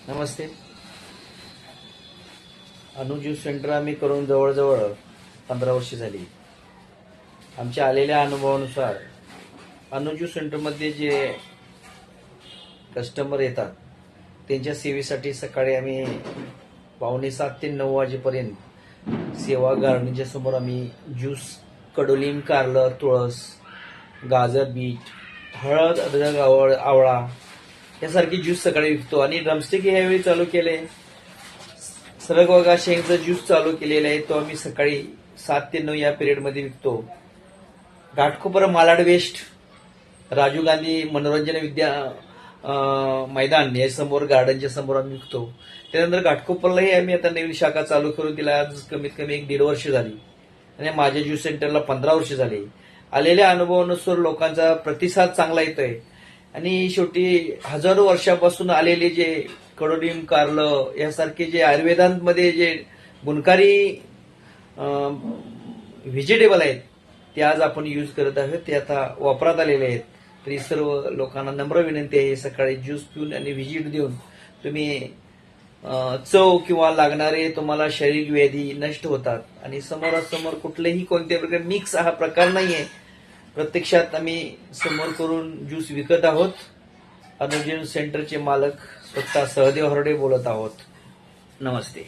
नमस्ते. Juice centre आम्ही करून जवळजवळ 15 वर्षे झाली. आमच्या आलेल्या अनुभवानुसार ज्यूस सेंटरमध्ये जे कस्टमर येतात त्यांच्या सेवेसाठी सकाळी आम्ही 7:45 ते 9 वाजेपर्यंत सेवा गार्डनच्या समोर आम्ही ज्यूस, कडुलिंब, कारलं, तुळस, गाजर, बीट, हळद, अद्रक, आवळा यासारखे ज्यूस सकाळी विकतो. आणि ड्रमस्टिक ह्यावेळी चालू केले, सरगवागा शेंगचा ज्यूस चालू केलेला आहे, तो आम्ही सकाळी 7 ते 9 या पिरियडमध्ये विकतो. घाटकोपर मालाड वेस्ट, राजीव गांधी मनोरंजन विद्या मैदान या समोर गार्डनच्या समोर आम्ही विकतो. त्यानंतर घाटकोपरलाही आम्ही आता नवीन शाखा चालू करून तिला आज कमीत कमी 1-1.5 वर्ष झाली आणि माझ्या ज्यूस सेंटरला 15 वर्ष झाली. आलेल्या अनुभवानुसार लोकांचा प्रतिसाद चांगला येतोय आणि शेवटी हजारो वर्षापासून आलेले जे कडुलिंब, कारलं यासारखे जे आयुर्वेदांमध्ये जे गुणकारी व्हेजिटेबल आहेत ते आज आपण यूज करत आहोत, ते आता वापरात आलेले आहेत. तरी सर्व लोकांना नम्र विनंती आहे, सकाळी ज्यूस पिऊन आणि व्हिजिट देऊन तुम्ही चव किंवा लागणारे तुम्हाला शारीरिक व्याधी नष्ट होतात. आणि समोरासमोर कुठलेही कोणत्या प्रकारे मिक्स हा प्रकार नाहीये, प्रत्यक्षात आम्ही समोर करून ज्यूस विकत आहोत. ज्यूस सेंटरचे मालक स्वतः सहदेव हरडे बोलत आहोत. नमस्ते.